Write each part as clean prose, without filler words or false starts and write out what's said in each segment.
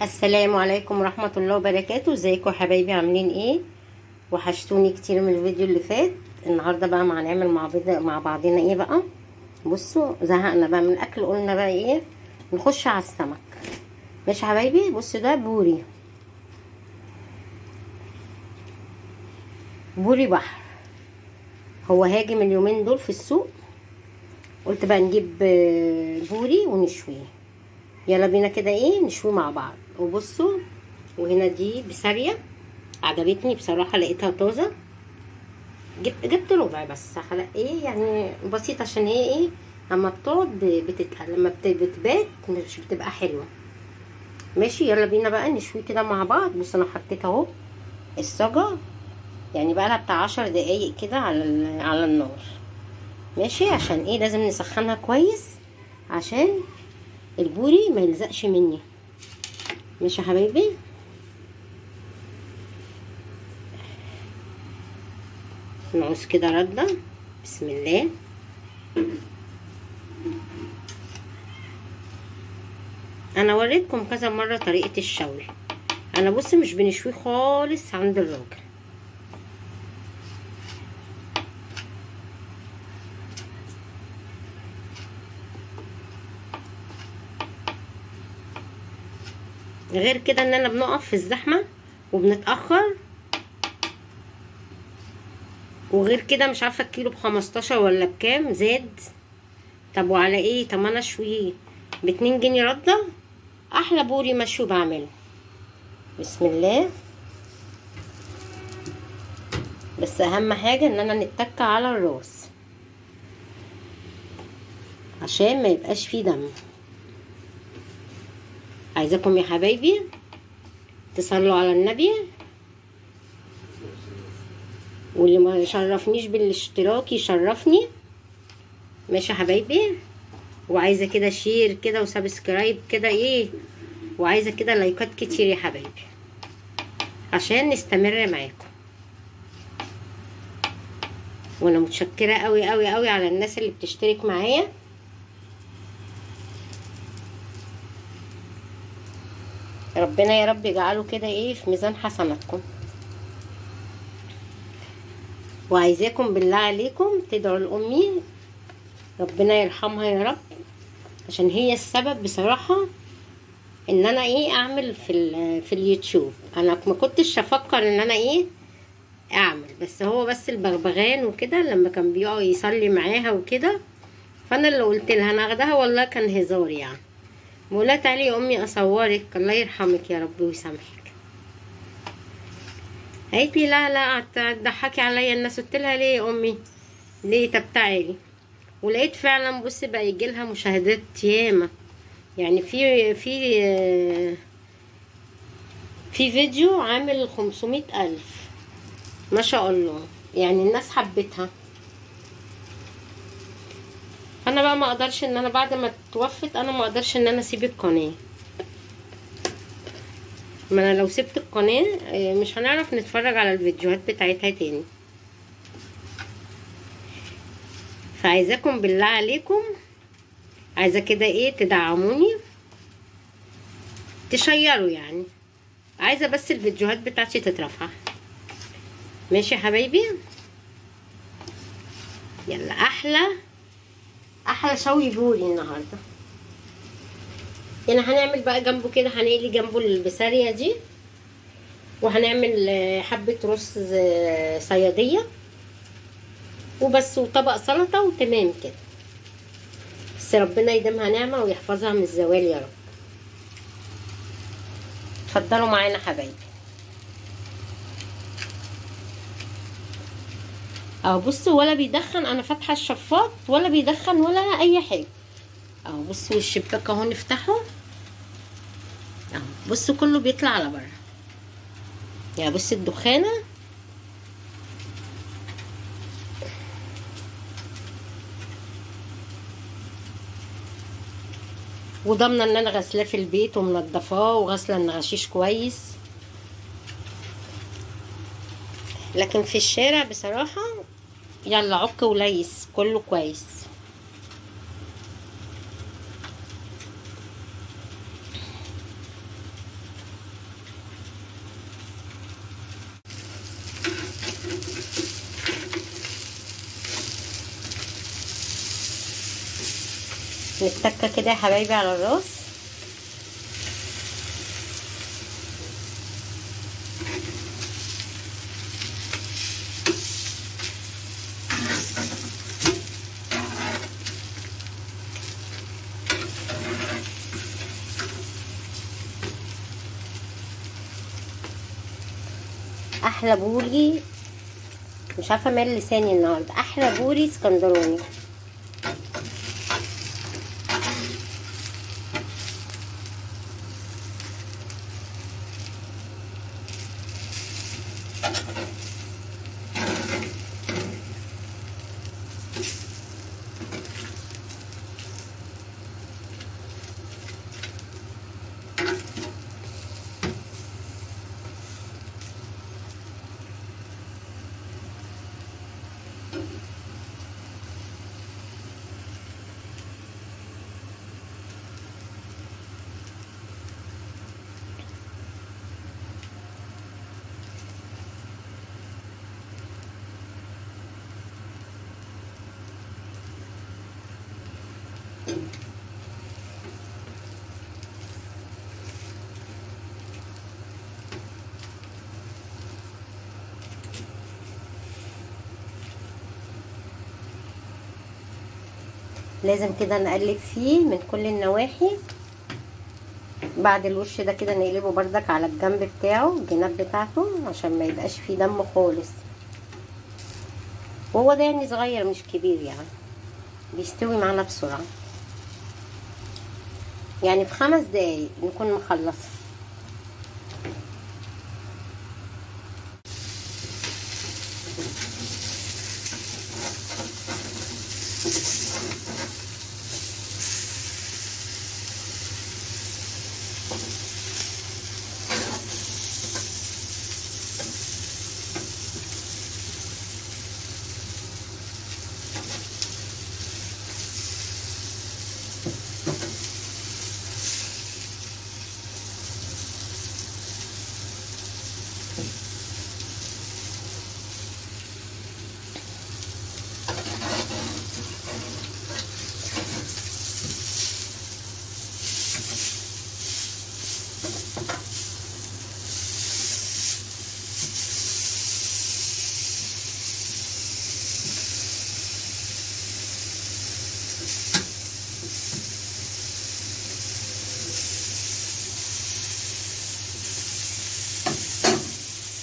السلام عليكم ورحمة الله وبركاته. ازيكم يا حبايبي؟ عاملين ايه؟ وحشتوني كتير من الفيديو اللي فات. النهارده بقى هنعمل مع بعضنا ايه بقى. بصوا، زهقنا بقى من الاكل، قلنا بقى ايه، نخش على السمك. ماشي يا حبايبي. بصوا، ده بوري بحر. هو هاجم اليومين دول في السوق، قلت بقى نجيب بوري ونشويه. يلا بينا كده ايه نشويه مع بعض. وبصوا، وهنا دي بسارية عجبتني بصراحة، لقيتها طازة. جبت ربع بس، على ايه يعني بسيط، عشان هي ايه لما بتقعد لما بتبات مش بتبقى حلوة. ماشي، يلا بينا بقى نشوي كده مع بعض. بص انا حطيت اهو الصاجة، يعني بقى لها بتاع 10 دقايق كده على النار. ماشي، عشان ايه لازم نسخنها كويس عشان البوري ما يلزقش مني. ماشي يا حبايبي. نعوز كده ردة، بسم الله. انا وريتكم كذا مرة طريقة الشوي. انا بص مش بنشوي خالص عند الراجل. غير كده اننا بنقف في الزحمة وبنتأخر. وغير كده مش عارفة الكيلو ب15 ولا بكام زاد. طب وعلى ايه؟ طب ما انا اشويه ب2 جنيه ردة، احلى بوري مشوي بعمله. بسم الله. بس اهم حاجة ان انا نتك على الراس عشان ما يبقاش فيه دم. عايزاكم يا حبايبي تصلوا على النبي، واللي ما يشرفنيش بالاشتراك يشرفني. ماشي يا حبايبي. وعايزه كده شير كده وسبسكرايب كده ايه، وعايزه كده لايكات كتير يا حبايبي عشان نستمر معاكم. وانا متشكره قوي قوي قوي على الناس اللي بتشترك معايا. ربنا يا رب يجعله كده ايه في ميزان حسناتكم. وعايزاكم بالله عليكم تدعوا لامي ربنا يرحمها يا رب، عشان هي السبب بصراحه ان انا ايه اعمل في اليوتيوب. انا ما كنتش افكر ان انا ايه اعمل، بس هو بس البغبغان وكده لما كان بيقعد يصلي معاها وكده، فانا اللي قلت لها انا اخدها، والله كان هزار يعني. بقولها تعالي يا امي اصورك، الله يرحمك يا رب ويسامحك. قالت لي لا لا هتضحكي عليا الناس. قلت لها ليه يا امي ليه؟ طب تعالي. ولقيت فعلا بصي بقى يجيلها مشاهدات ياما، يعني في فيديو عامل 500,000 ما شاء الله، يعني الناس حبتها. انا بقى ما اقدرش ان انا بعد ما توفت انا ما اقدرش ان انا اسيب القناه. ما انا لو سبت القناه مش هنعرف نتفرج على الفيديوهات بتاعتها تاني. فعايزاكم بالله عليكم، عايزه كده ايه تدعموني، تشيروا يعني. عايزه بس الفيديوهات بتاعتي تترفع. ماشي يا حبايبي. يلا احلى شوي بوري النهارده. هنا هنعمل بقى جنبه كده، هنقلي جنبه البسارية دي، وهنعمل حبة رز صيادية وبس، وطبق سلطة وتمام كده. بس ربنا يديمها نعمة ويحفظها من الزوال يا رب. اتفضلوا معانا حبايبي. اهو بصوا، ولا بيدخن، انا فاتحه الشفاط ولا بيدخن ولا اي حاجه. اهو بصوا الشباك اهو نفتحه، اهو بصوا كله بيطلع على بره. يعني بصوا الدخانه. وضامنه ان انا غسلاه في البيت ومنضفاه وغسله النغاشيش كويس. لكن في الشارع بصراحه يلا عك وليس كله كويس. نتكه كده يا حبايبي على الراس. احلى بوري، مش عارفه مال لساني النهارده، احلى بوري اسكندراني. لازم كده نقلب فيه من كل النواحي. بعد الوش ده كده نقلبه بردك على الجنب بتاعه، الجناب بتاعته، عشان ما يبقاش فيه دم خالص. وهو ده يعني صغير مش كبير، يعني بيستوي معانا بسرعة، يعني في 5 دقايق نكون مخلصة.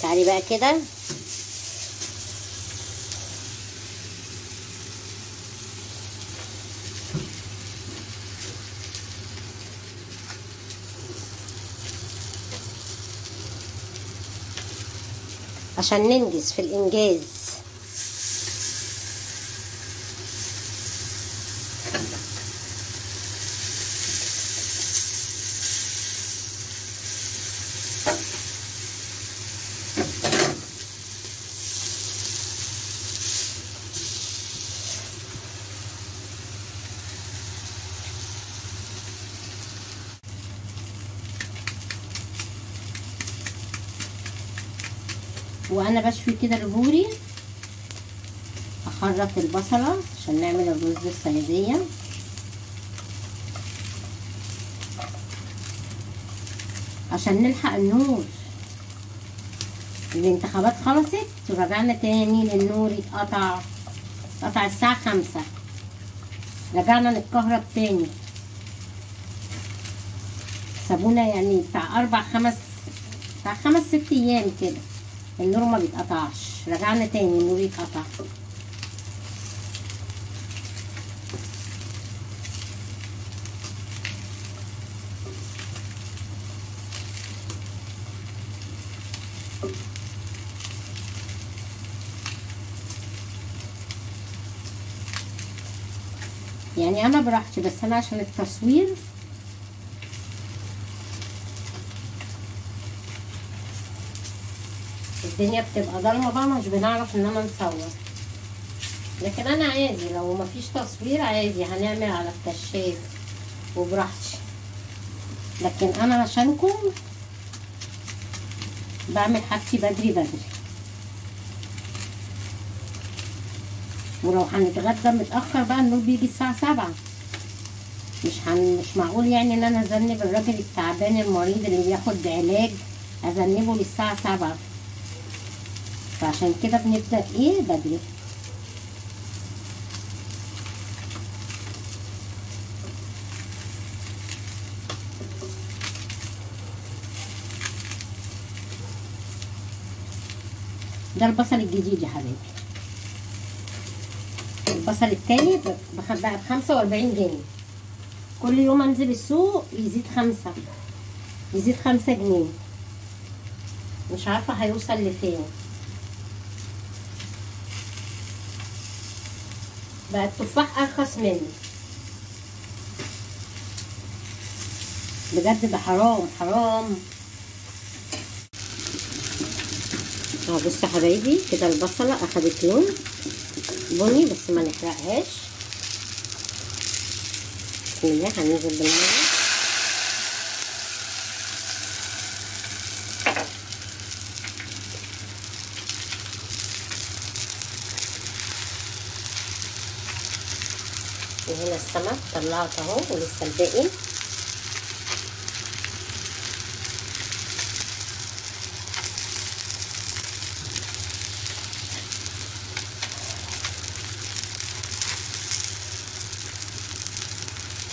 تعالي بقى كده عشان ننجز في الانجاز. وانا بشوي كده البوري اخرط البصله عشان نعمل الرز الصياديه. عشان نلحق النور، الانتخابات خلصت ورجعنا تاني للنور اتقطع الساعة 5، رجعنا نتكهرب تاني. سابونا يعني بتاع 5-6 ايام كده النور ما بيتقطعش، رجعنا تاني النور يتقطع. يعني انا براحتي، بس انا عشان التصوير الدنيا بتبقى ضلمه بقى، مش بنعرف ان انا نصور. لكن انا عادي لو مفيش تصوير عادي هنعمل على الكشاف وبراحتي. لكن انا عشانكم بعمل حاجتي بدري. ولو هنتغدى متأخر بقى النور بيجي الساعة 7. مش معقول يعني ان انا اذنب الراجل التعبان المريض اللي بياخد علاج، اذنبه للساعة 7. فعشان كده بنبدأ ايه بدري. ده البصل الجديد يا حبيبي. البصل التاني بقى ب45 جنيه. كل يوم انزل السوق يزيد 5 جنيه. مش عارفة هيوصل لفين. بقى التفاح ارخص منه بجد، ده حرام حرام. بصوا يا حبايبي كده البصلة اخدت لون بني، بس ما نحرقهاش. بسم الله، هننزل بالمية. وهنا السمك طلعت اهو ولسه الباقي.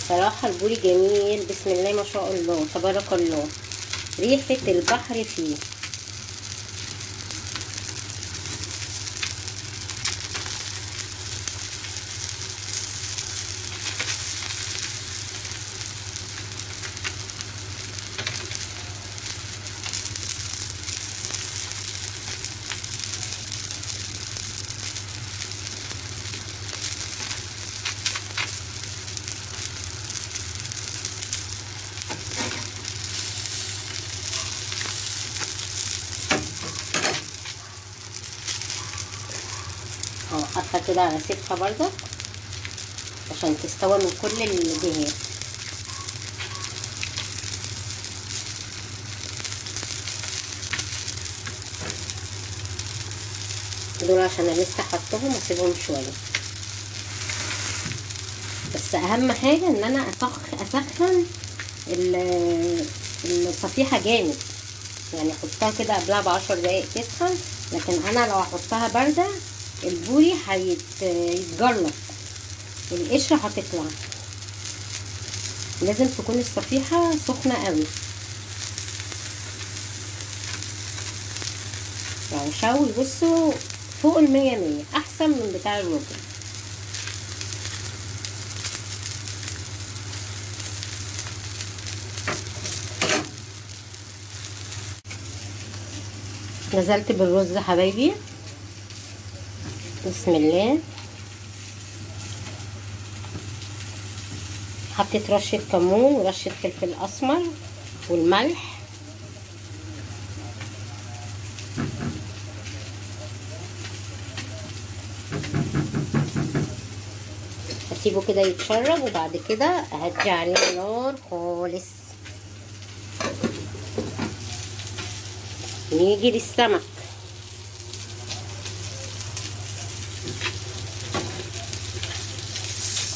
صراحة البوري جميل، بسم الله ما شاء الله تبارك الله، ريحة البحر فيه. حاطه كده على سيفها برضه عشان تستوي من كل الجهات. دول عشان انا لسه حطهم واسيبهم شويه. بس اهم حاجه ان انا اسخن الصفيحه جامد، يعني احطها كده قبلها ب10 دقايق تسخن. لكن انا لو احطها بارده البوري هيتجلط والقشره هتطلع. لازم تكون الصفيحه سخنه قوي. يعني شوي بصوا فوق 100 احسن من بتاع الراجل. نزلت بالرز حبايبي، بسم الله. حطيت رشة كمون ورشة فلفل اسمر والملح. اسيبه كده يتشرب وبعد كده اهدي عليه النار خالص. نيجي للسمك.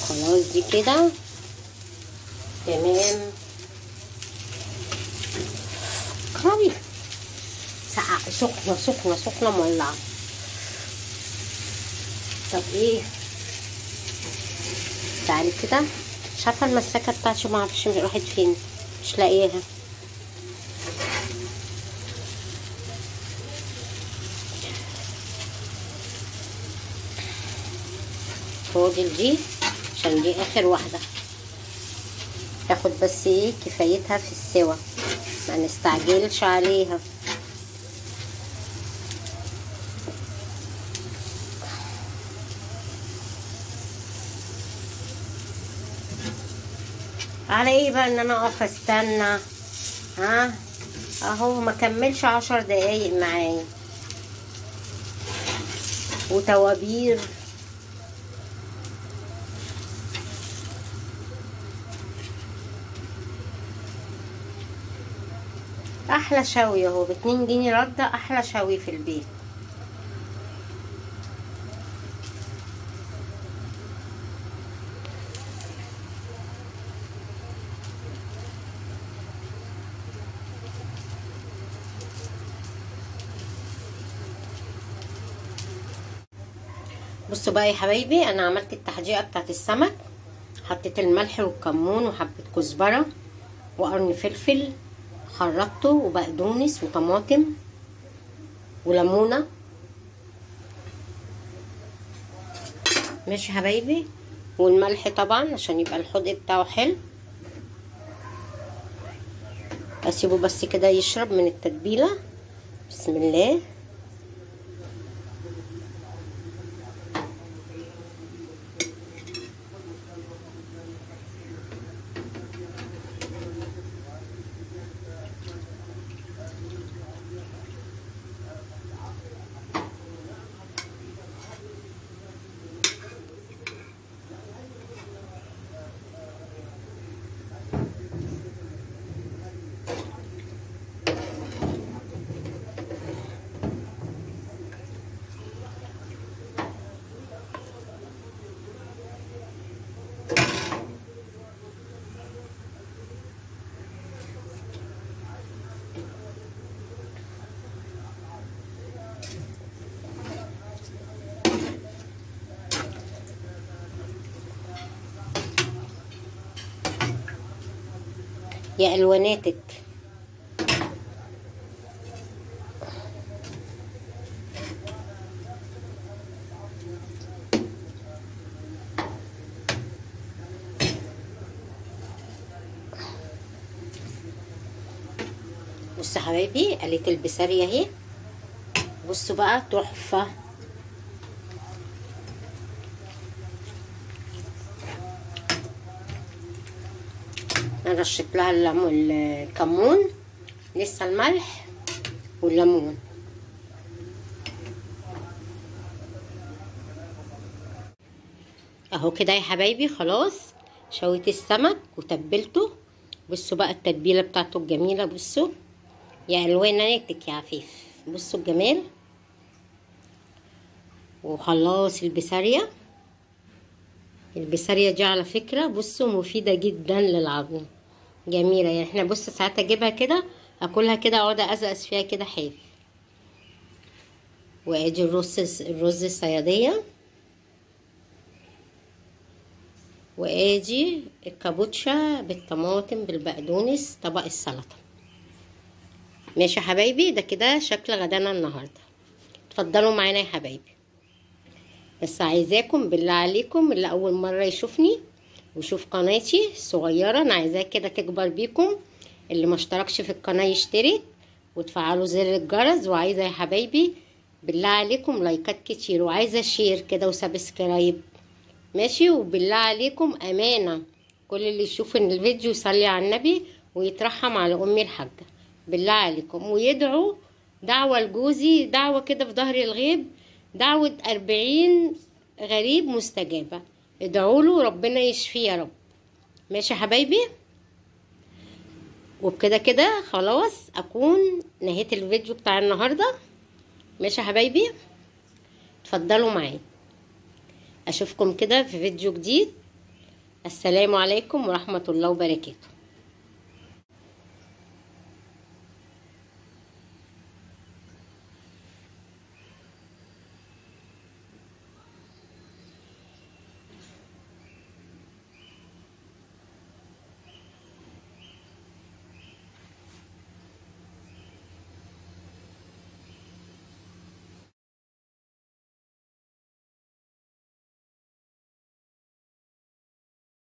خلاص دي كده تمام. قوي سخنه سخنه سخنه مولعه. طب ايه، تعالي كده. مش عارفه المسكه بتاعتي ما اعرفش راحت فين، مش لاقيها. فاضل دي عشان دي اخر واحده، تاخد بس ايه كفايتها في السوا، ما نستعجلش عليها. على ايه بقى ان انا اقف استنى؟ اهو ما كملش 10 دقايق معايا وتوابير. احلى شوي اهو ب2 جنيه رده، احلى شوي في البيت. بصوا بقى يا حبايبي، انا عملت التحديقه بتاعت السمك. حطيت الملح والكمون وحبه كزبره وقرن فلفل، خرطته، وبقدونس وطماطم وليمونه. ماشي يا حبايبي، والملح طبعا عشان يبقى الحدق بتاعه حلو. اسيبه بس كده يشرب من التتبيله. بسم الله. يا الواناتك. بصوا يا حبايبي، قليت البسارية اهي. بصوا بقى تحفة. انا رشيت لها الكمون، لسه الملح والليمون. اهو كده يا حبايبي، خلاص شويت السمك وتبلته. بصوا بقى التتبيله بتاعته الجميله. بصوا يا الواناتك يا عفيف، بصوا الجمال. وخلاص البسارية. البسارية دي على فكرة بصوا مفيدة جدا للعظم، جميلة. يعني احنا بص ساعات اجيبها كده اكلها كده، اقعد ازقز فيها كده حاف. وادي الرز الصيادية، وادي الكابوتشا بالطماطم بالبقدونس، طبق السلطة. ماشي يا حبايبي، ده كده شكل غدانا النهارده. اتفضلوا معانا يا حبايبي. بس عايزاكم بالله عليكم، اللي اول مره يشوفني ويشوف قناتي الصغيره، انا عايزاه كده تكبر بيكم. اللي ما اشتركش في القناه يشترك وتفعلوا زر الجرس. وعايزه يا حبايبي بالله عليكم لايكات كتير، وعايزه شير كده وسبسكرايب. ماشي. وبالله عليكم امانه، كل اللي يشوف ان الفيديو يصلي على النبي ويترحم على امي الحاجه بالله عليكم، ويدعوا دعوه لجوزي، دعوه كده في ظهر الغيب، دعوة 40 غريب مستجابة. ادعوا له ربنا يشفيه يا رب. ماشي يا حبايبي. وبكده كده خلاص اكون نهيت الفيديو بتاع النهارده. ماشي يا حبايبي، اتفضلوا معايا. اشوفكم كده في فيديو جديد. السلام عليكم ورحمة الله وبركاته.